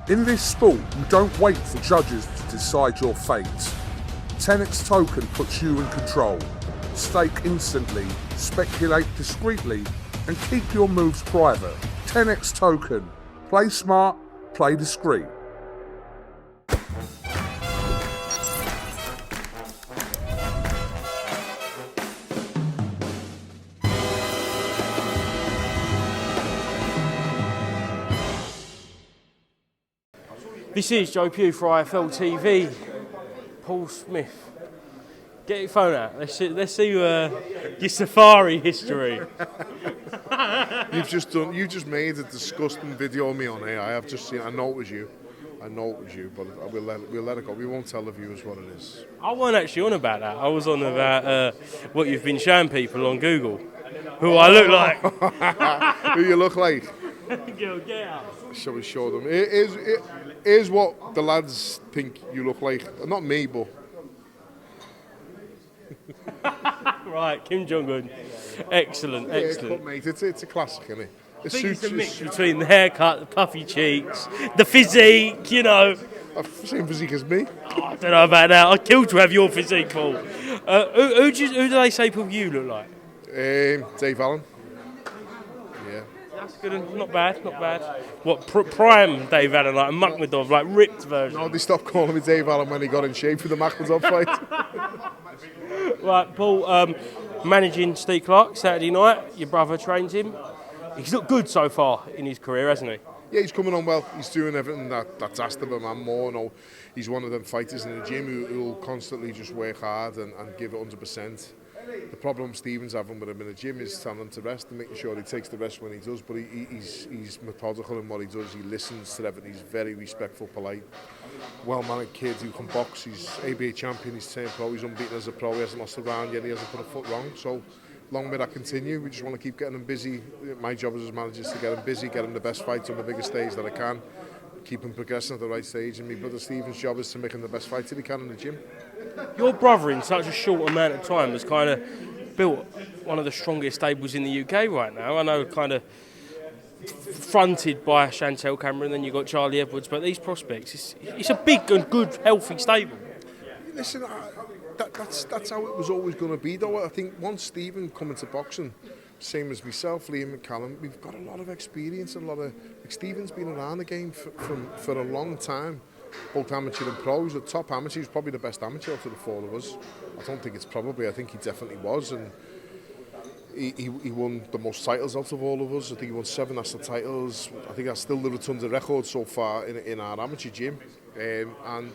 In this sport, you don't wait for judges to decide your fate. TenexToken puts you in control. Stake instantly, speculate discreetly, and keep your moves private. TenexToken. Play smart, play discreet. This is Joe Pugh for IFLTV. Paul Smith. Get your phone out. Let's see your safari history. You've just made a disgusting video of me on here. I have just seen. I know it was you, but we'll let it go. We won't tell the viewers what it is. I wasn't actually on about that. I was on about what you've been showing people on Google. Who I look like. Who you look like? Get out. Shall we show them? Here's what the lads think you look like. Not me, but... Right, Kim Jong-un. Excellent. But mate, it's a classic, isn't it? I think it's a mix between the haircut, the puffy cheeks, the physique, you know. Same physique as me. Oh, I don't know about that. I'd kill to have your physique, Paul. Who do they say people you look like? Dave Allen. Yeah. That's good. Not bad. What, prime Dave Allen, like a Makhmedov, like ripped version? No, they stopped calling me Dave Allen when he got in shape for the Makhmedov fight. Right, Paul, managing Steve Clarke Saturday night. Your brother trains him. He's looked good so far in his career, hasn't he? Yeah, he's coming on well. He's doing everything that's asked of him and more. No, he's one of them fighters in the gym who will constantly just work hard and give it 100%. The problem Stephen's having with him in the gym is telling him to rest and making sure he takes the rest when he does. But he's methodical in what he does. He listens to everything. He's very respectful, polite, well-mannered kid who can box. He's ABA champion. He's turned pro. He's unbeaten as a pro. He hasn't lost a round yet. He hasn't put a foot wrong. So long may that continue. We just want to keep getting him busy. My job as his manager is to get him busy, get him the best fights on the biggest stage that I can, keep him progressing at the right stage. And my brother Stephen's job is to make him the best fighter he can in the gym. Your brother, in such a short amount of time, has kind of built one of the strongest stables in the UK right now. I know, kind of fronted by Chantel Cameron, then you've got Charlie Edwards, but these prospects, it's a big and good, healthy stable. Listen, that's how it was always going to be, though. I think once Stephen come into boxing, same as myself, Liam and Callum, we've got a lot of experience and Stephen's been around the game for a long time. Both amateur and pro. He's a top amateur. He's probably the best amateur out of the four of us. I don't think it's probably. I think he definitely was. And he won the most titles out of all of us. I think he won 7 national titles. I think that's still the Rotunda record so far in our amateur gym. And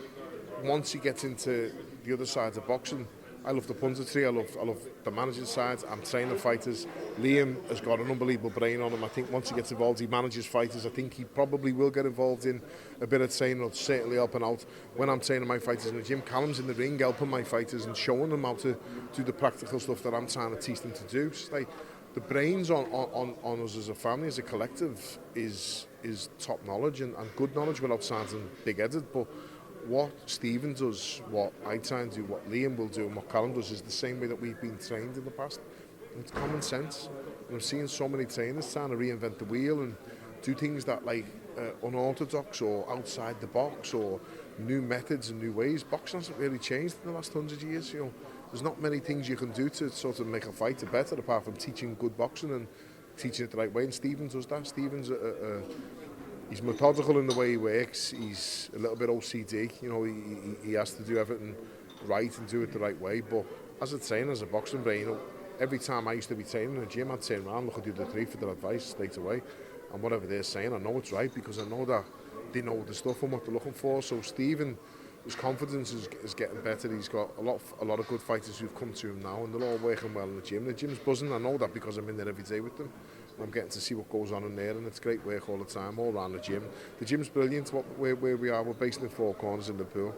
once he gets into the other side of boxing, I love the punditry, I love the managing side. I'm training fighters. Liam has got an unbelievable brain on him. I think once he gets involved, he manages fighters. I think he probably will get involved in a bit of training, or certainly helping out. When I'm training my fighters in the gym, Callum's in the ring helping my fighters and showing them how to do the practical stuff that I'm trying to teach them to do. So like, the brains on us as a family, as a collective, is top knowledge and good knowledge without sounding big-headed. But what Stephen does, what I try and do, what Liam will do, and what Callum does is the same way that we've been trained in the past. And it's common sense. And I'm seeing so many trainers trying to reinvent the wheel and do things that unorthodox or outside the box or new methods and new ways. Boxing hasn't really changed in the last 100 years. You know, there's not many things you can do to sort of make a fighter better apart from teaching good boxing and teaching it the right way. And Stephen does that. Stephen's he's methodical in the way he works. He's a little bit OCD. You know, he has to do everything right and do it the right way. But as a trainer, as a boxing brain, you know, every time I used to be training in the gym, I'd turn around, look at the other three for their advice straight away. And whatever they're saying, I know it's right because I know that they know the stuff and what they're looking for. So Stephen, his confidence is getting better. He's got a lot of good fighters who've come to him now, and they're all working well in the gym. The gym's buzzing. I know that because I'm in there every day with them. I'm getting to see what goes on in there, and it's great work all the time, all around the gym. The gym's brilliant. Where we are, we're based in Four Corners in Liverpool,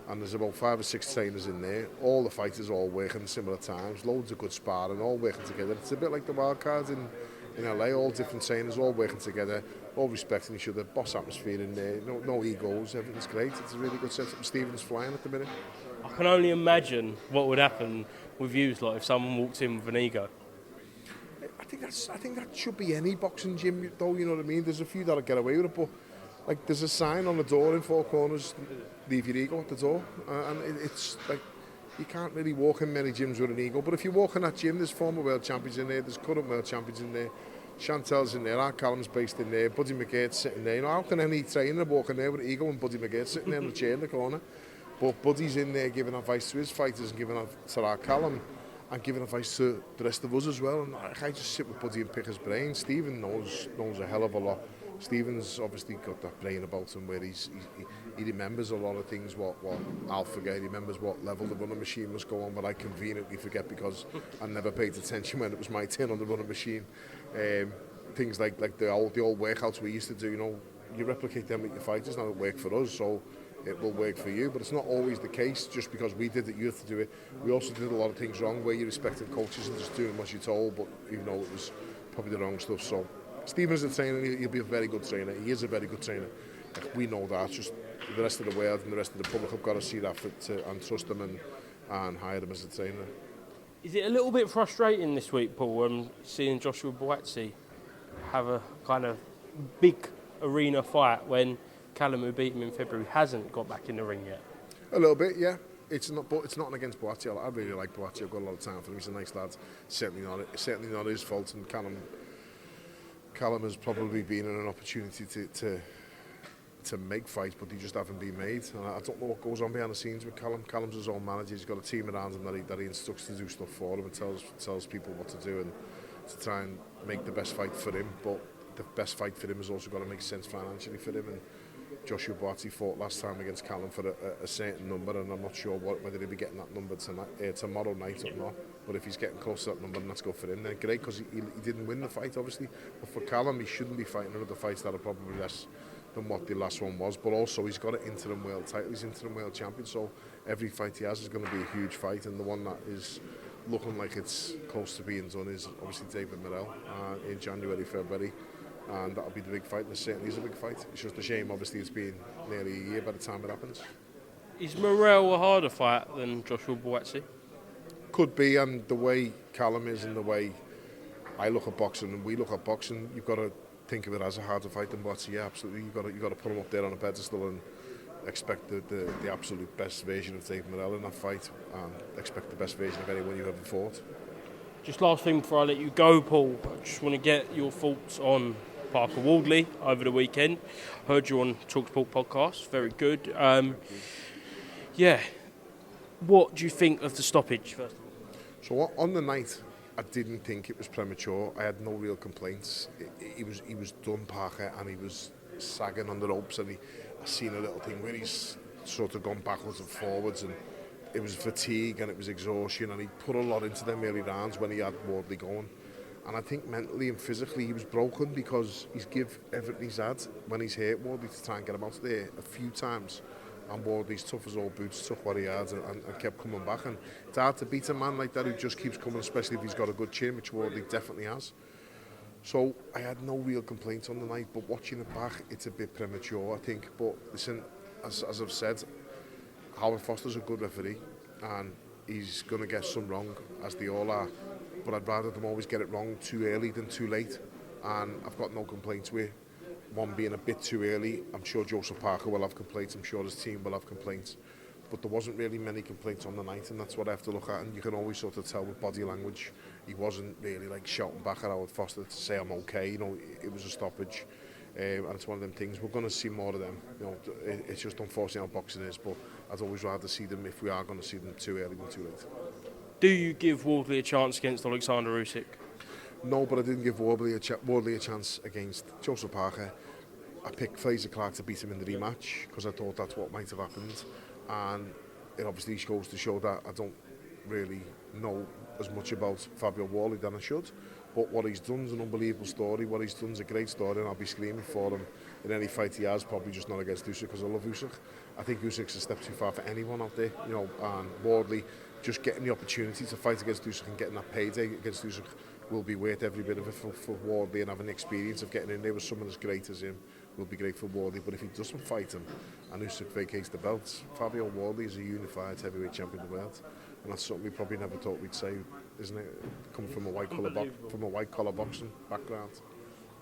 and there's about 5 or 6 trainers in there. All the fighters all working at similar times, loads of good sparring, all working together. It's a bit like the wild cards in LA, all different trainers, all working together, all respecting each other, boss atmosphere in there, no egos, everything's great. It's a really good setup. Stephen's flying at the minute. I can only imagine what would happen with you, like if someone walked in with an ego. I think that should be any boxing gym, though. You know what I mean? There's a few that'll get away with it, but like there's a sign on the door in Four Corners, leave your ego at the door, and it's like you can't really walk in many gyms with an ego, but if you walk in that gym, there's former world champions in there, there's current world champions in there, Chantel's in there, our Callum's based in there, Buddy McGeer's sitting there. You know, how can any trainer walk in there with an ego and Buddy McGeer's sitting there in the chair in the corner? But Buddy's in there giving advice to his fighters and giving advice to our Callum and giving advice to the rest of us as well. And I just sit with Buddy and pick his brain. Stephen knows a hell of a lot. Stephen's obviously got that brain about him where he remembers a lot of things what I'll forget. He remembers what level the running machine must go on, but I conveniently forget because I never paid attention when it was my turn on the running machine. Things like the old workouts we used to do, you know, you replicate them with your fighters. Now it work for us, so it will work for you, but it's not always the case. Just because we did it, you have to do it. We also did a lot of things wrong where you respected coaches and just doing what you're told, but even though it was probably the wrong stuff. So Stephen's a trainer, he'll be a very good trainer. He is a very good trainer. We know that. Just the rest of the world and the rest of the public have got to see that and trust him and hire him as a trainer. Is it a little bit frustrating this week, Paul, seeing Joshua Buatsi have a kind of big arena fight when Callum, who beat him in February, hasn't got back in the ring yet? A little bit, yeah. It's not against Buatsi. I really like Buatsi. I've got a lot of time for him. He's a nice lad. Certainly not his fault. And Callum has probably been in an opportunity to make fights, but they just haven't been made. And I don't know what goes on behind the scenes with Callum. Callum's his own manager. He's got a team around him that he instructs to do stuff for him and tells people what to do and to try and make the best fight for him. But the best fight for him has also got to make sense financially for him. And Joshua Buatsi fought last time against Callum for a certain number, and I'm not sure whether he'll be getting that number tomorrow night or not. But if he's getting close to that number, then that's good for him. Then great, because he didn't win the fight, obviously. But for Callum, he shouldn't be fighting another fights that are probably less than what the last one was. But also, he's got an interim world title. He's interim world champion, so every fight he has is going to be a huge fight. And the one that is looking like it's close to being done is obviously David Morrell in January, February. And that'll be the big fight, and it certainly is a big fight. It's just a shame, obviously, it's been nearly a year by the time it happens. Is Morrell a harder fight than Joshua Buatsi? Could be, and the way Callum is and the way I look at boxing and we look at boxing, you've got to think of it as a harder fight than Buatsi. Yeah, absolutely. You've got to put him up there on a pedestal and expect the absolute best version of David Morrell in that fight, and expect the best version of anyone you've ever fought. Just last thing before I let you go, Paul, I just want to get your thoughts on Parker Wardley over the weekend. Heard you on TalkSport podcast, very good. Yeah, what do you think of the stoppage, first of all? So on the night, I didn't think it was premature. I had no real complaints. He was done, Parker, and he was sagging on the ropes, and I seen a little thing where he's sort of gone backwards and forwards, and it was fatigue and it was exhaustion, and he put a lot into them early rounds when he had Wardley going. And I think mentally and physically he was broken, because he's give everything he's had when he's hurt Wardley to try and get him out of there a few times. And Wardley's tough as old boots, took what he had and kept coming back. And it's hard to beat a man like that who just keeps coming, especially if he's got a good chin, which Wardley definitely has. So I had no real complaints on the night, but watching it back, it's a bit premature, I think. But listen, as I've said, Howard Foster's a good referee, and he's going to get some wrong, as they all are. But I'd rather them always get it wrong too early than too late. And I've got no complaints with one being a bit too early. I'm sure Joseph Parker will have complaints. I'm sure his team will have complaints. But there wasn't really many complaints on the night, and that's what I have to look at. And you can always sort of tell with body language. He wasn't really like shouting back at Howard Foster to say I'm okay. You know, it was a stoppage. And it's one of them things. We're going to see more of them. You know, it's just unfortunate how boxing is, but I'd always rather see them, if we are going to see them, too early than too late. Do you give Wardley a chance against Alexander Usyk? No, but I didn't give Wardley a chance against Joseph Parker. I picked Fraser Clarke to beat him in the rematch because I thought that's what might have happened, and it obviously goes to show that I don't really know as much about Fabio Wardley than I should. But what he's done is an unbelievable story. What he's done is a great story, and I'll be screaming for him in any fight he has, probably just not against Usyk, because I love Usyk. I think Usyk's a step too far for anyone out there, you know, and Wardley just getting the opportunity to fight against Usyk and getting that payday against Usyk will be worth every bit of it for Wardley, and having the experience of getting in there with someone as great as him will be great for Wardley. But if he doesn't fight him and Usyk vacates the belts, Fabio Wardley is a unified heavyweight champion of the world, and that's something we probably never thought we'd say, isn't it? Coming from a white collar boxing background.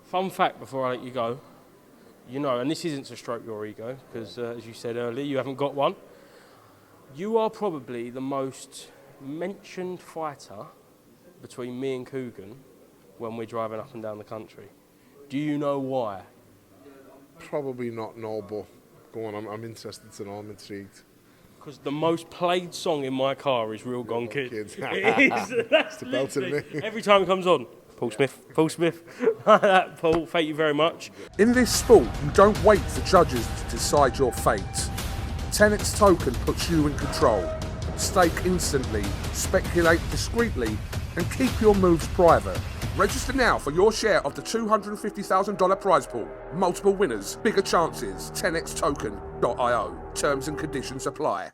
Fun fact before I let you go: you know, and this isn't to stroke your ego, because as you said earlier, you haven't got one. You are probably the most mentioned fighter between me and Coogan when we're driving up and down the country. Do you know why? Probably not, no, but go on, I'm interested to know, I'm intrigued. Because the most played song in my car is Real Gone Kid. Kids. It is. That's the belt of literally- me. every time it comes on. Paul Smith, Paul Smith. Like that, Paul, thank you very much. In this sport, you don't wait for judges to decide your fate. TenexToken puts you in control. Stake instantly, speculate discreetly, and keep your moves private. Register now for your share of the $250,000 prize pool. Multiple winners, bigger chances. TenexToken.io. Terms and conditions apply.